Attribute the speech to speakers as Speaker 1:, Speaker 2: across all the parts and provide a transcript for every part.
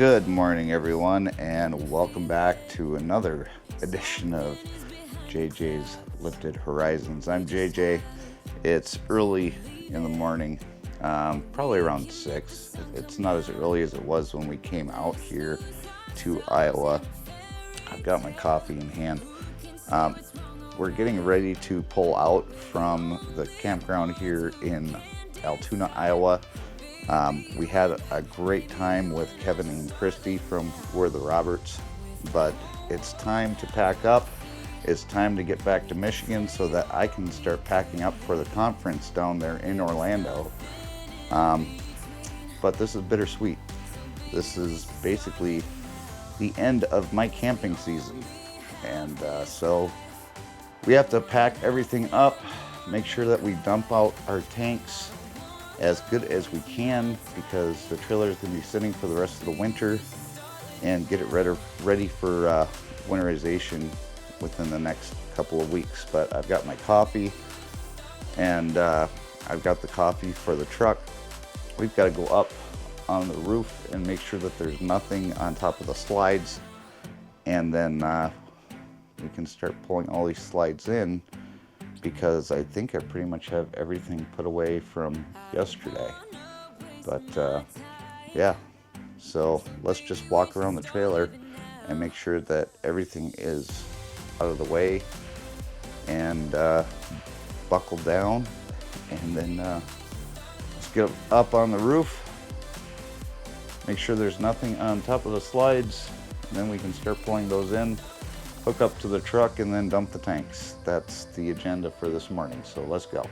Speaker 1: Good morning, everyone, and welcome back to another edition of JJ's Lifted Horizons. I'm JJ. It's early in the morning, probably around 6. It's not as early as it was when we came out here to Iowa. I've got my coffee in hand. We're getting ready to pull out from the campground here in Altoona, Iowa. We had a great time with Kevin and Kristi from We're the Roberts, but it's time to pack up. It's time to get back to Michigan so that I can start packing up for the conference down there in Orlando. But this is bittersweet. This is basically the end of my camping season. And so we have to pack everything up, make sure that we dump out our tanks as good as we can, because the trailer is going to be sitting for the rest of the winter, and get it ready for winterization within the next couple of weeks. But I've got my coffee, and I've got the coffee for the truck. We've got to go up on the roof and make sure that there's nothing on top of the slides, and then we can start pulling all these slides in, because I think I pretty much have everything put away from yesterday. But yeah, so let's just walk around the trailer and make sure that everything is out of the way and buckle down, and then let's get up on the roof, make sure there's nothing on top of the slides, and then we can start pulling those in, hook up to the truck, and then dump the tanks. That's the agenda for this morning, so let's go.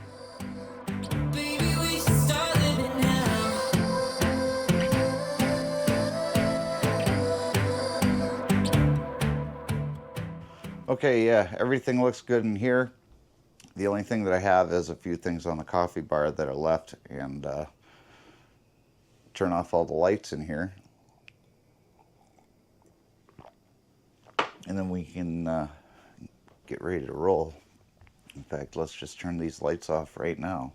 Speaker 1: Okay, yeah, everything looks good in here. The only thing that I have is a few things on the coffee bar that are left, and turn off all the lights in here. And then we can get ready to roll. In fact, let's just turn these lights off right now.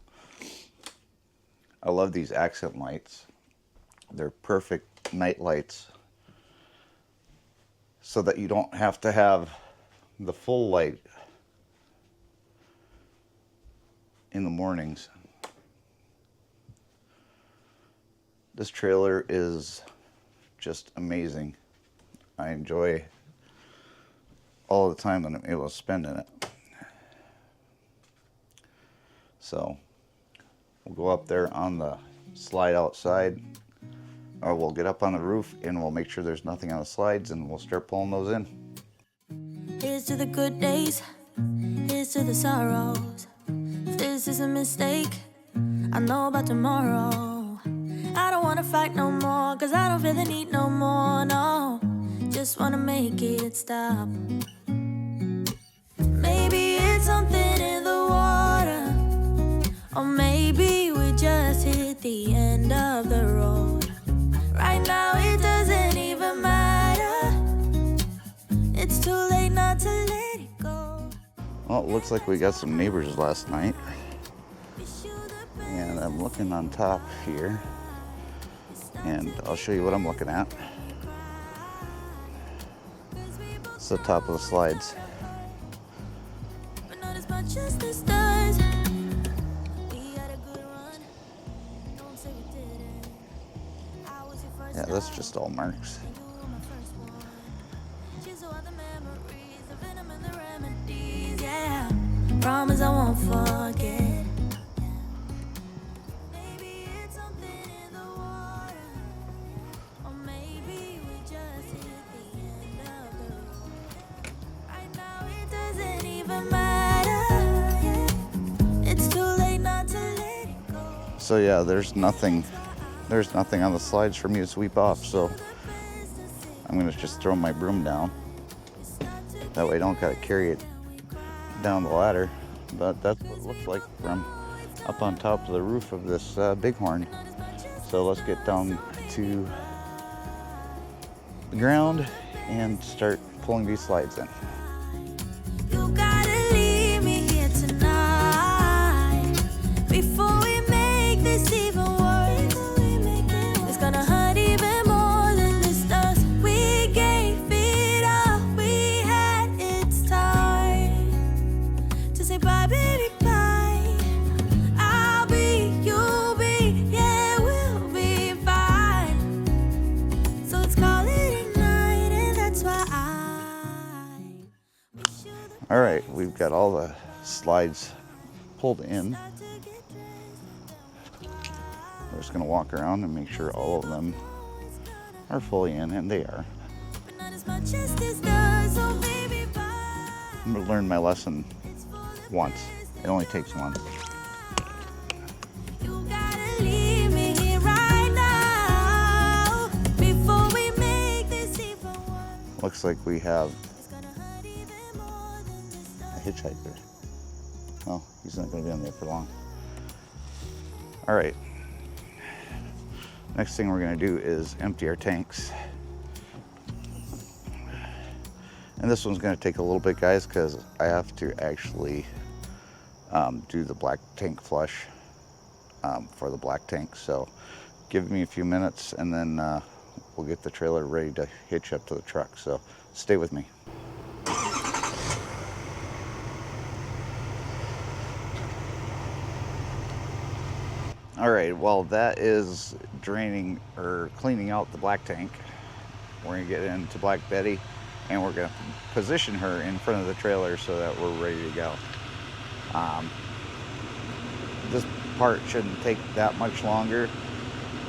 Speaker 1: I love these accent lights. They're perfect night lights, so that you don't have to have the full light in the mornings. This trailer is just amazing. I enjoy all the time that I'm able to spend in it. So we'll go up there on the slide outside, or we'll get up on the roof and we'll make sure there's nothing on the slides, and we'll start pulling those in.
Speaker 2: Here's to the good days, here's to the sorrows. If this is a mistake, I know about tomorrow. I don't wanna fight no more, cause I don't feel the need no more, no. Just wanna make it stop. Maybe it's something in the water, or maybe we just hit the end of the road. Right now it doesn't even matter. It's too late not to let it go.
Speaker 1: Well, it looks like we got some neighbors last night, and I'm looking on top here, and I'll show you what I'm looking at. It's the top of the slides.
Speaker 2: Just the stars.
Speaker 1: Yeah, that's just all marks.
Speaker 2: Yeah, promise I won't forget. Maybe it's something in the water, or maybe we just hit the end of the road. Right now it doesn't even matter. It's too late not to let it go.
Speaker 1: So yeah, there's nothing on the slides for me to sweep off, so I'm gonna just throw my broom down. That way I don't gotta carry it down the ladder. But that's what it looks like from up on top of the roof of this Bighorn. So let's get down to the ground and start pulling these slides in.
Speaker 2: You gotta leave me here tonight before we make this even worse. It's gonna hurt even more than this.
Speaker 1: All right, we've got all the slides pulled in. We're just gonna walk around and make sure all of them are fully in, and they are. I'm gonna learn my lesson once. It only takes one. Looks like we have a hitchhiker. Oh, he's not going to be on there for long. All right. Next thing we're going to do is empty our tanks. And this one's going to take a little bit, guys, because I have to actually do the black tank flush for the black tank. So give me a few minutes, and then we'll get the trailer ready to hitch up to the truck. So stay with me. All right, well, that is draining or cleaning out the black tank. We're gonna get into Black Betty, and we're gonna position her in front of the trailer so that we're ready to go. This part shouldn't take that much longer,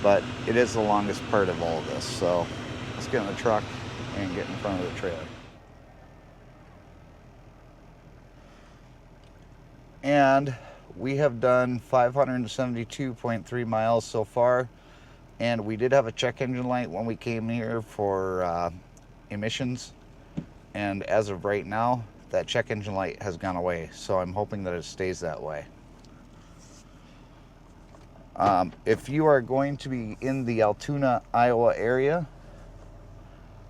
Speaker 1: but it is the longest part of all of this. So let's get in the truck and get in front of the trailer. And we have done 572.3 miles so far, and we did have a check engine light when we came here for emissions, and as of right now that check engine light has gone away, so I'm hoping that it stays that way. If you are going to be in the Altoona, Iowa area,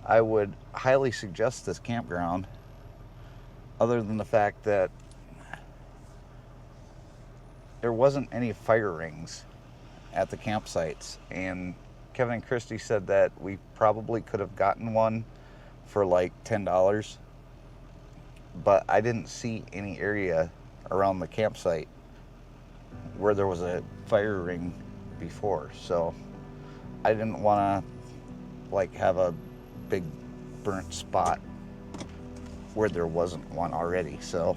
Speaker 1: I would highly suggest this campground, other than the fact that there wasn't any fire rings at the campsites, and Kevin and Kristi said that we probably could have gotten one for like $10, but I didn't see any area around the campsite where there was a fire ring before, so I didn't want to like have a big burnt spot where there wasn't one already. So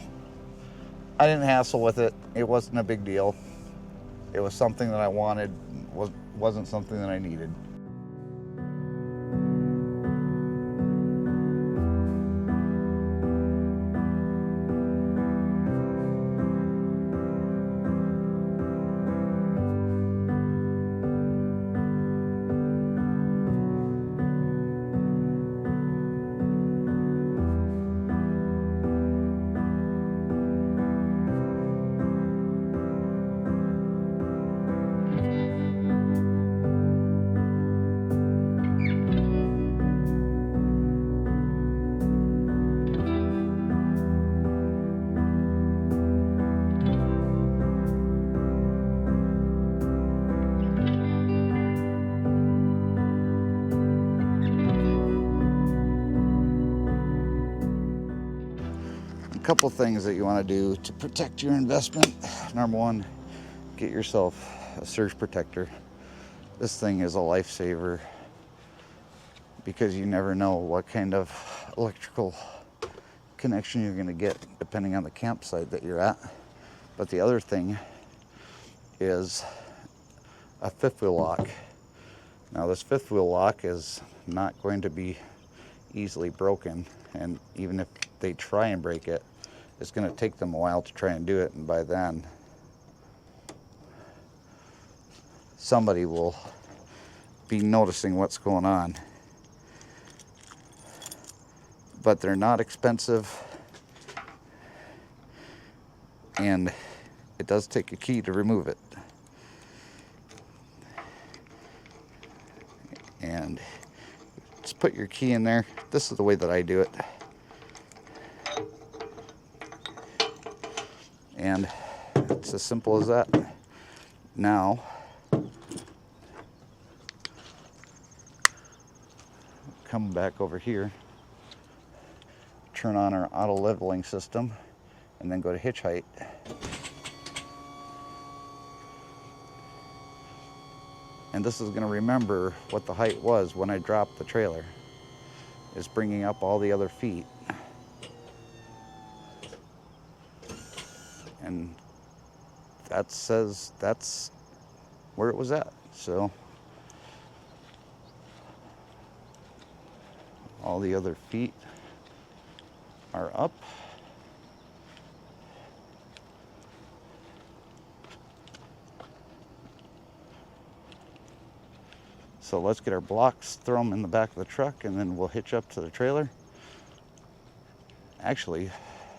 Speaker 1: I didn't hassle with it. It wasn't a big deal. It was something that I wanted, wasn't something that I needed. Couple things that you want to do to protect your investment. Number one, get yourself a surge protector. This thing is a lifesaver because you never know what kind of electrical connection you're going to get depending on the campsite that you're at. But the other thing is a fifth wheel lock. Now this fifth wheel lock is not going to be easily broken, and even if they try and break it, it's going to take them a while to try and do it, and by then somebody will be noticing what's going on. But they're not expensive, and it does take a key to remove it. And just put your key in there. This is the way that I do it. And it's as simple as that. Now, come back over here, turn on our auto leveling system, and then go to hitch height. And this is going to remember what the height was when I dropped the trailer. It's bringing up all the other feet. and that says that's where it was at. So all the other feet are up. So let's get our blocks, throw them in the back of the truck, and then we'll hitch up to the trailer. Actually,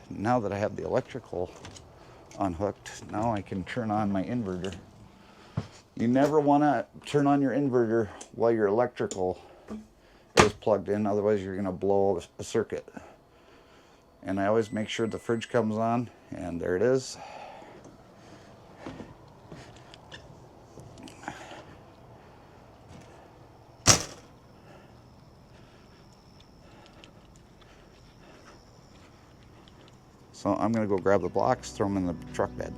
Speaker 1: now that I have the electrical unhooked, now I can turn on my inverter. You never want to turn on your inverter while your electrical is plugged in, otherwise you're going to blow a circuit. And I always make sure the fridge comes on, and there it is. So I'm going to go grab the blocks, throw them in the truck bed.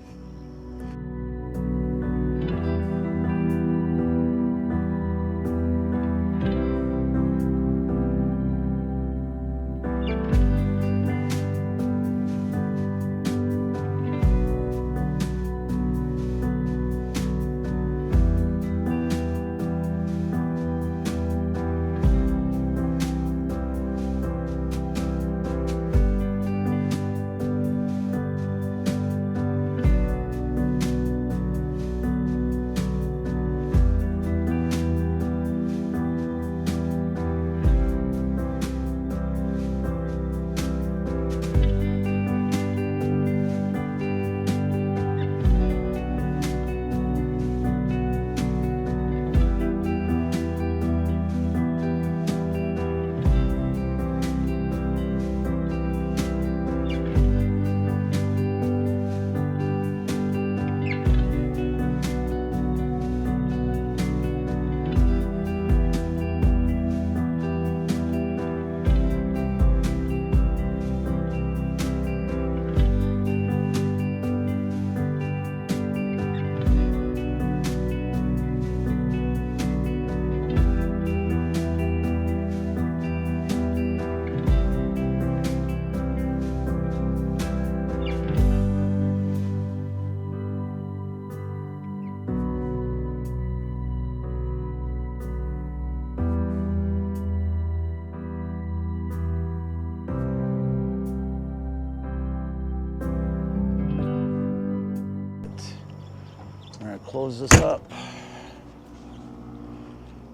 Speaker 1: We're going to close this up,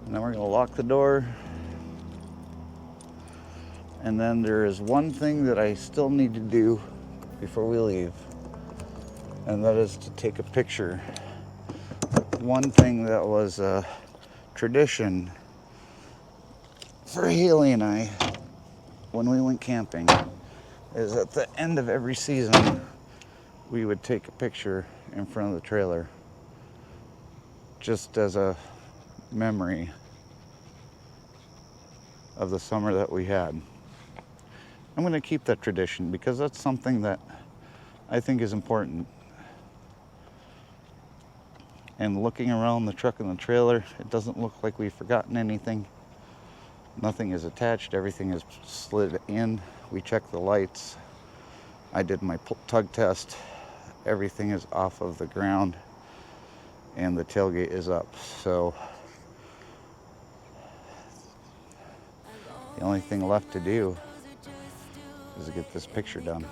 Speaker 1: and then we're going to lock the door. And then there is one thing that I still need to do before we leave, and that is to take a picture. One thing that was a tradition for Haley and I when we went camping is at the end of every season we would take a picture in front of the trailer, just as a memory of the summer that we had. I'm going to keep that tradition because that's something that I think is important. And looking around the truck and the trailer, it doesn't look like we've forgotten anything. Nothing is attached, everything is slid in. We checked the lights. I did my tug test. Everything is off of the ground and the tailgate is up. So the only thing left to do is to get this picture done.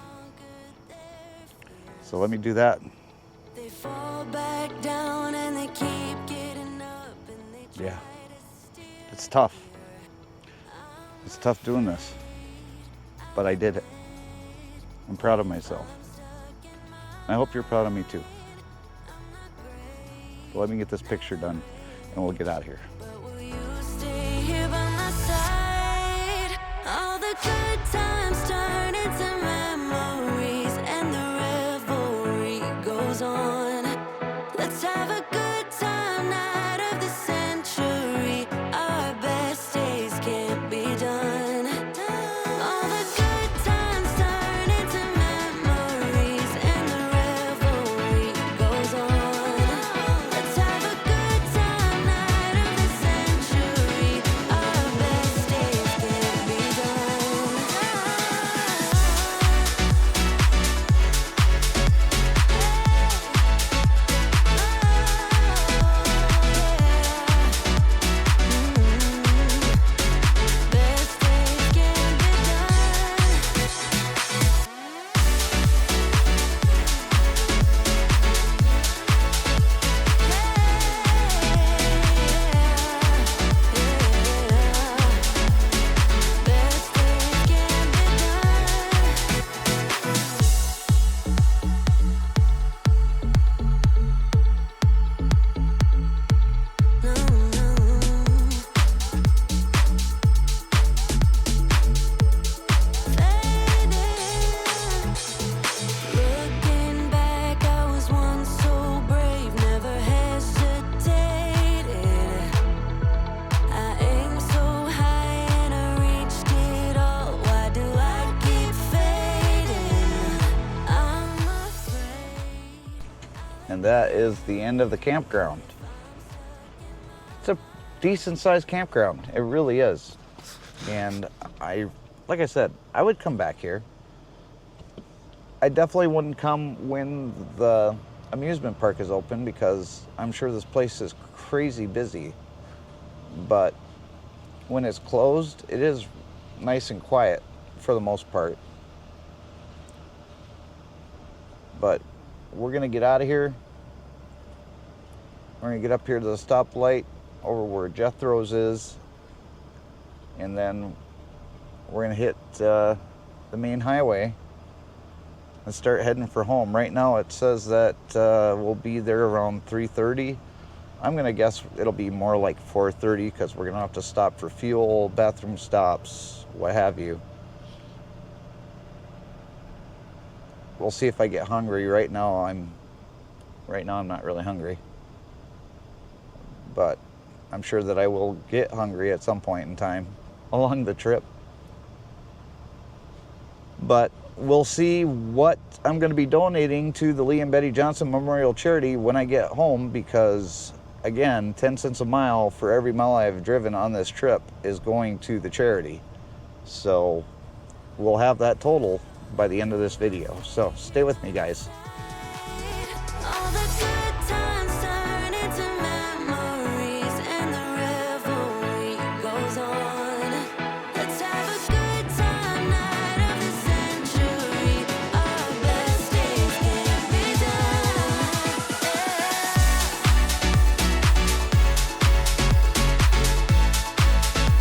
Speaker 1: So let me do that.
Speaker 2: They fall back down and they keep getting up and they try
Speaker 1: Yeah,
Speaker 2: to steer.
Speaker 1: it's tough. It's tough doing this, but I did it. I'm proud of myself. I hope you're proud of me too. So let me get this picture done and we'll get out of here.
Speaker 2: But will you stay here by my side? All the good times turn into memories and the revelry goes on. Let's have a good time, night of the century. Our best days can't be done. All the good times turn into memories and the revelry goes on. Let's have a good time, night of the century.
Speaker 1: And that is the end of the campground. It's a decent sized campground. It really is. And like I said, I would come back here. I definitely wouldn't come when the amusement park is open because I'm sure this place is crazy busy. But when it's closed, it is nice and quiet for the most part. But we're gonna get out of here. We're gonna get up here to the stoplight over where Jethro's is, and then we're gonna hit the main highway and start heading for home. Right now it says that we'll be there around 3:30. I'm gonna guess it'll be more like 4:30 because we're gonna have to stop for fuel, bathroom stops, what have you. We'll see if I get hungry. Right now I'm not really hungry, but I'm sure that I will get hungry at some point in time along the trip. But we'll see what I'm going to be donating to the Lee and Betty Johnson Memorial Charity when I get home, because again, 10 cents a mile for every mile I've driven on this trip is going to the charity. So we'll have that total by the end of this video. So stay with me, guys.
Speaker 2: All the good times turn into memories and the revelry goes on. Let's have a good time, night of the century. Our best days can't be done.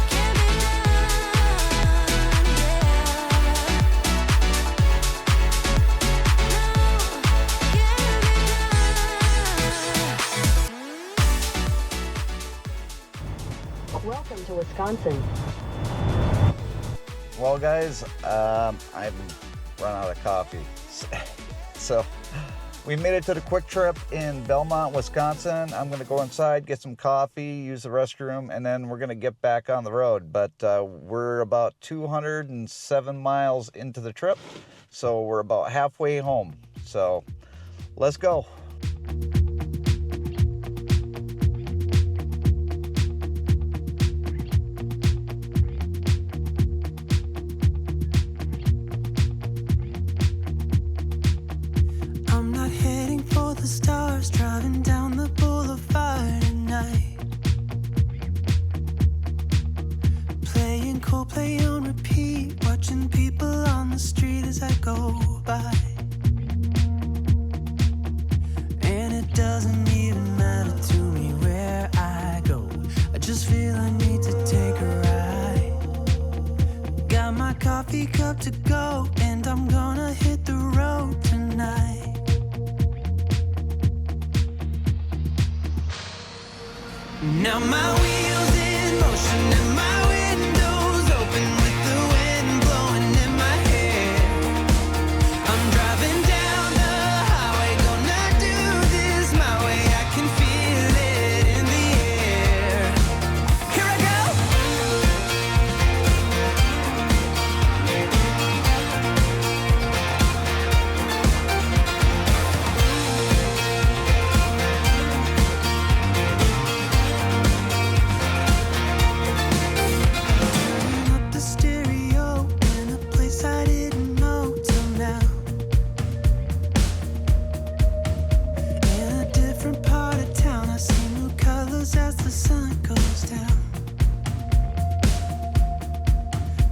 Speaker 2: Can't be
Speaker 3: Welcome to Wisconsin.
Speaker 1: Well, guys, I've run out of coffee. So we made it to the Quick Trip in Belmont, Wisconsin. I'm going to go inside, get some coffee, use the restroom, and then we're going to get back on the road. But we're about 207 miles into the trip, so we're about halfway home. So let's go.
Speaker 2: I'm not heading for the stars, driving down the boulevard at night. Playing Coldplay on repeat, watching people on the street as I go by. And it doesn't even matter to me where I go, I just feel I need to take a ride. Got my coffee cup to go, and I'm gonna hit the road tonight. Now my wheels in motion and my windows open with the wind blowing in my hair. I'm driving down the highway, gonna do this my way. I can feel it in the air. Here I go. Turning up the stereo in a place I didn't know till now. In a different part of town, I see new colors as the sun goes down.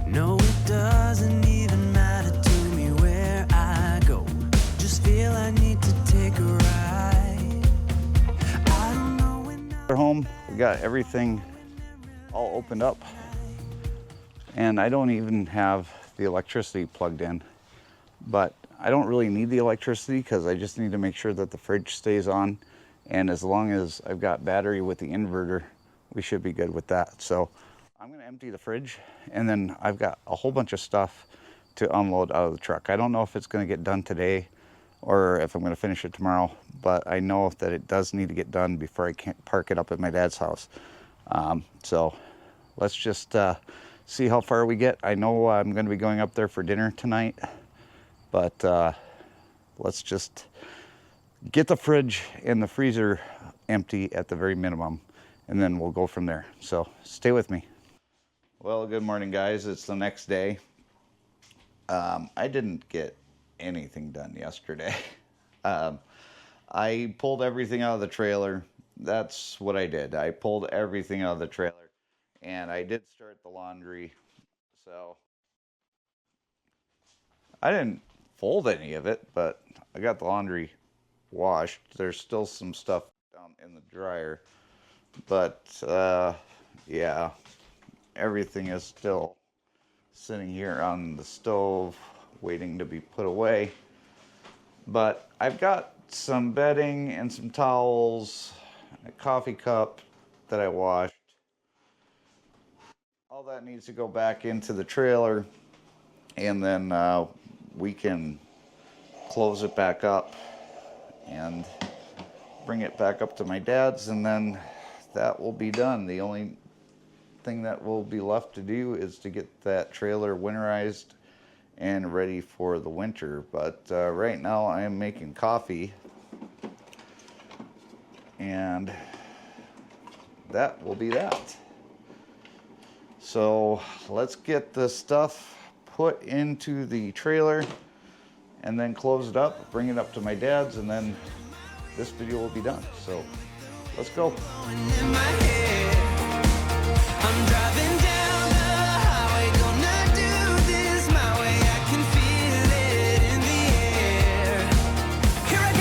Speaker 2: No, it doesn't even matter to me where I go, just feel I need to take a ride. I don't know when
Speaker 1: We're home. We got everything all opened up, and I don't even have the electricity plugged in. But I don't really need the electricity because I just need to make sure that the fridge stays on, and as long as I've got battery with the inverter, we should be good with that. So I'm going to empty the fridge, and then I've got a whole bunch of stuff to unload out of the truck. I don't know if it's going to get done today or if I'm going to finish it tomorrow, but I know that it does need to get done before I can park it up at my dad's house. So let's just see how far we get. I know I'm going to be going up there for dinner tonight, but let's just get the fridge and the freezer empty at the very minimum, and then we'll go from there. So stay with me. Well, good morning, guys. It's the next day. I didn't get anything done yesterday. I pulled everything out of the trailer. That's what I did. I pulled everything out of the trailer, and I did start the laundry. So I didn't fold any of it, but I got the laundry washed. There's still some stuff down in the dryer, but yeah, everything is still sitting here on the stove waiting to be put away. But I've got some bedding and some towels, a coffee cup that I washed. All that needs to go back into the trailer, and then we can close it back up and bring it back up to my dad's, and then that will be done. The only thing that will be left to do is to get that trailer winterized and ready for the winter. But right now I am making coffee, and that will be that. So let's get the stuff put into the trailer and then close it up, bring it up to my dad's, and then this video will be done. So let's go. I'm driving down the highway, gonna do this my way. I can feel it in the air. Here I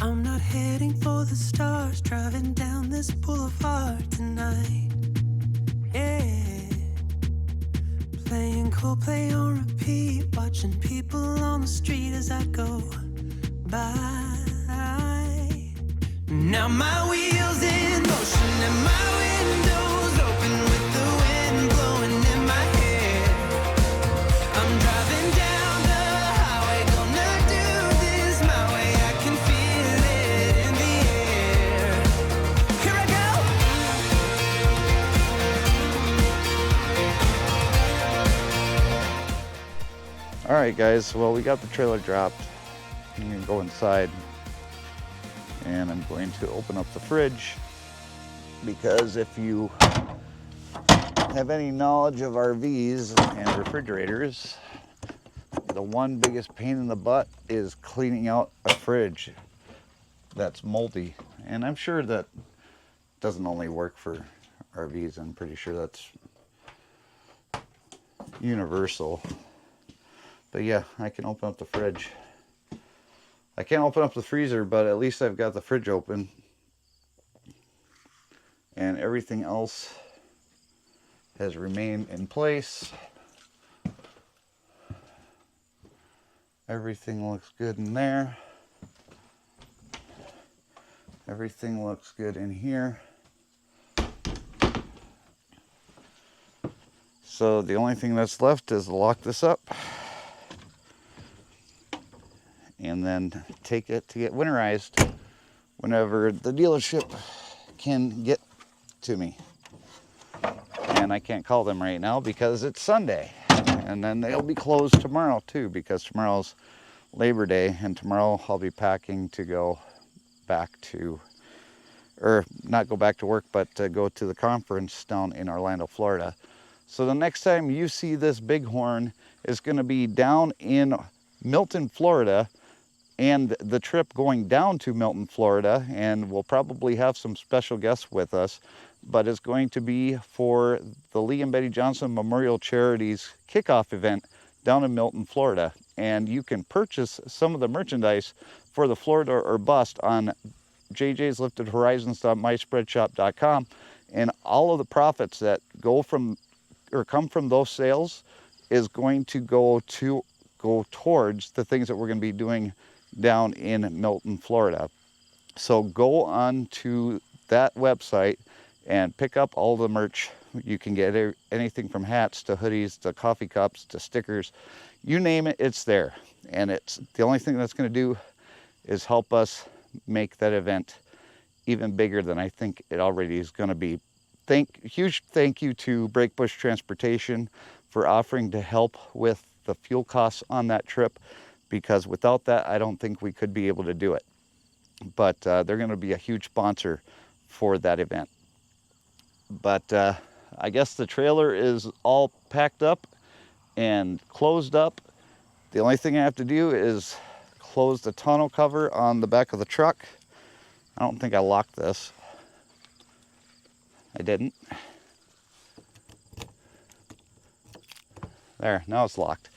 Speaker 1: I'm not heading for the stars, driving down this boulevard tonight. Yeah, playing Coldplay on repeat, watching people on the street as I go by. Now my wheels in motion and my windows open with the wind blowing in my hair. I'm driving down the highway, gonna do this my way. I can feel it in the air. Here I go. All right, guys. Well, we got the trailer dropped. I'm gonna go inside, and I'm going to open up the fridge, because if you have any knowledge of RVs and refrigerators, the one biggest pain in the butt is cleaning out a fridge that's moldy. And I'm sure that doesn't only work for RVs. I'm pretty sure that's universal. But yeah, I can open up the fridge. I can't open up the freezer, but at least I've got the fridge open. And everything else has remained in place. Everything looks good in there. Everything looks good in here. So the only thing that's left is to lock this up and then take it to get winterized whenever the dealership can get to me. And I can't call them right now because it's Sunday. And then they'll be closed tomorrow too, because tomorrow's Labor Day, and tomorrow I'll be packing to go back to, or not go back to work, but to go to the conference down in Orlando, Florida. So the next time you see this bighorn is going to be down in Milton, Florida, and the trip going down to Milton, Florida, and we'll probably have some special guests with us, but it's going to be for the Lee and Betty Johnson Memorial Charities kickoff event down in Milton, Florida. And you can purchase some of the merchandise for the Florida or Bust on jjsliftedhorizons.myspreadshop.com. And all of the profits that go from or come from those sales is going to go towards the things that we're going to be doing down in Milton, Florida. So go on to that website and pick up all the merch. You can get anything from hats to hoodies to coffee cups to stickers. You name it, it's there. And it's the only thing that's going to do is help us make that event even bigger than I think it already is going to be. Huge thank you to Breakbush Transportation for offering to help with the fuel costs on that trip, because without that, I don't think we could be able to do it. But they're going to be a huge sponsor for that event. But I guess the trailer is all packed up and closed up. The only thing I have to do is close the tonneau cover on the back of the truck. I don't think I locked this. I didn't. There, now it's locked.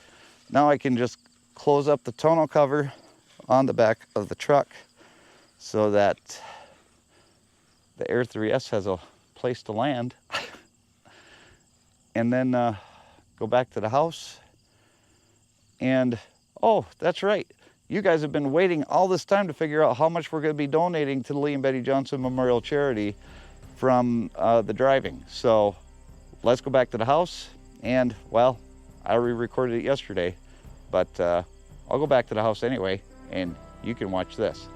Speaker 1: Now I can just close up the tonneau cover on the back of the truck so that the Air 3S has a place to land. And then go back to the house. And, oh, that's right. You guys have been waiting all this time to figure out how much we're going to be donating to the Lee and Betty Johnson Memorial Charity from the driving. So let's go back to the house. And, well, I already recorded it yesterday, but I'll go back to the house anyway, and you can watch this.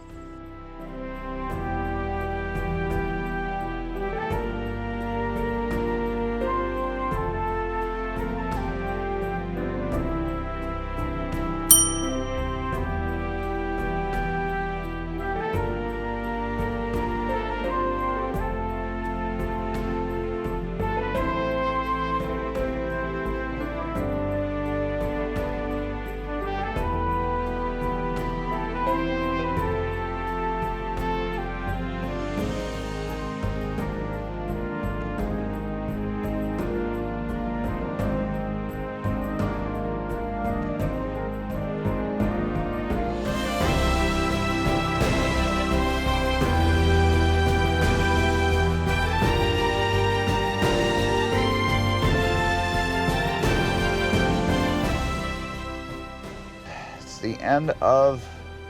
Speaker 1: The end of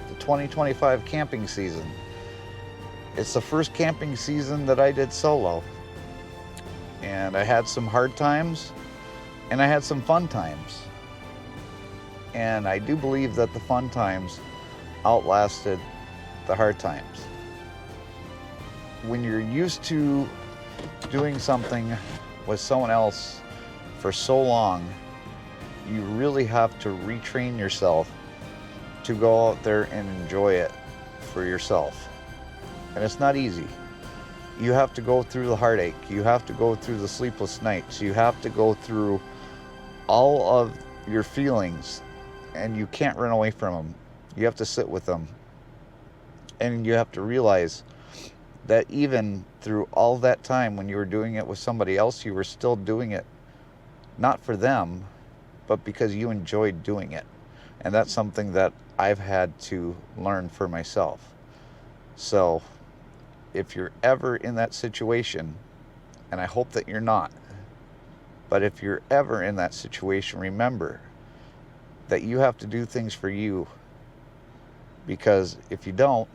Speaker 1: the 2025 camping season. It's the first camping season that I did solo, and I had some hard times and I had some fun times, and I do believe that the fun times outlasted the hard times. When you're used to doing something with someone else for so long, you really have to retrain yourself to go out there and enjoy it for yourself. And it's not easy. You have to go through the heartache. You have to go through the sleepless nights. You have to go through all of your feelings, and you can't run away from them. You have to sit with them. And you have to realize that even through all that time when you were doing it with somebody else, you were still doing it not for them, but because you enjoyed doing it. And that's something that I've had to learn for myself. So if you're ever in that situation, and I hope that you're not, but if you're ever in that situation, remember that you have to do things for you, because if you don't,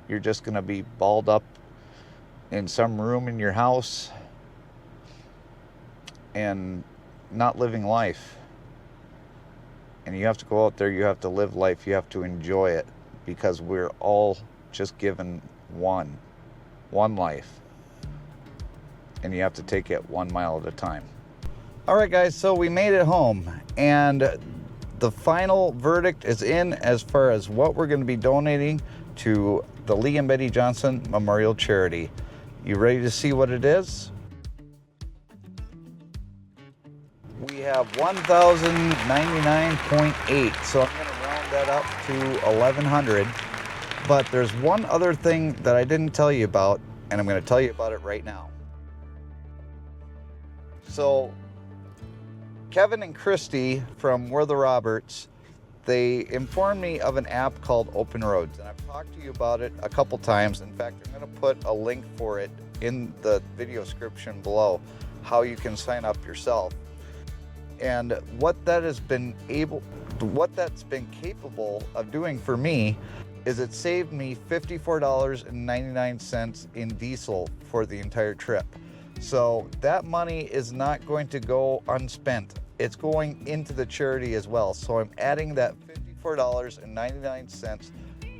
Speaker 1: you're just going to be balled up in some room in your house and not living life. And you have to go out there, you have to live life, you have to enjoy it, because we're all just given one life. And you have to take it 1 mile at a time. All right, guys, so we made it home, and the final verdict is in as far as what we're going to be donating to the Lee and Betty Johnson Memorial Charity. You ready to see what it is? We have 1,099.8, so I'm going to round that up to 1,100. But there's one other thing that I didn't tell you about, and I'm going to tell you about it right now. So Kevin and Kristi from We're the Roberts, they informed me of an app called Open Roads, and I've talked to you about it a couple times. In fact, I'm going to put a link for it in the video description below, how you can sign up yourself. And what that's been capable of doing for me is it saved me $54.99 in diesel for the entire trip. So that money is not going to go unspent. It's going into the charity as well. So I'm adding that $54.99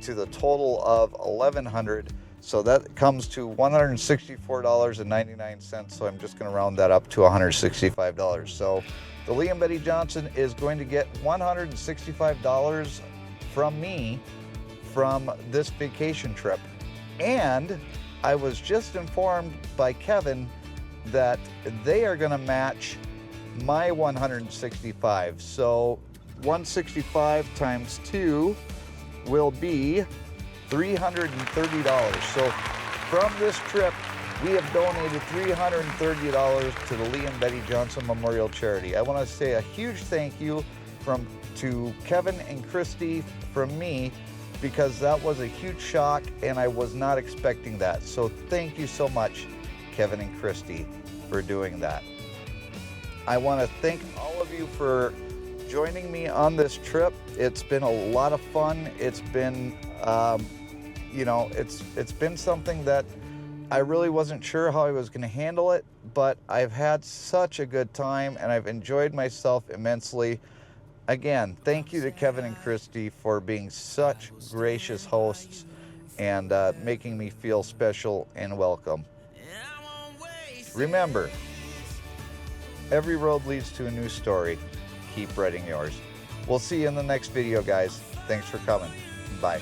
Speaker 1: to the total of $1,100. So that comes to $164.99. So I'm just going to round that up to $165. So the Lee and Betty Johnson is going to get $165 from me from this vacation trip. And I was just informed by Kevin that they are going to match my 165. So 165 times 2 will be $330. So from this trip, we have donated $330 to the Lee and Betty Johnson Memorial Charity. I want to say a huge thank you to Kevin and Kristi from me, because that was a huge shock and I was not expecting that. So thank you so much, Kevin and Kristi, for doing that. I want to thank all of you for joining me on this trip. It's been a lot of fun. It's been, it's been something that I really wasn't sure how I was going to handle it, but I've had such a good time and I've enjoyed myself immensely. Again, thank you to Kevin and Kristi for being such gracious hosts and making me feel special and welcome. Remember, every road leads to a new story. Keep writing yours. We'll see you in the next video, guys. Thanks for coming. Bye.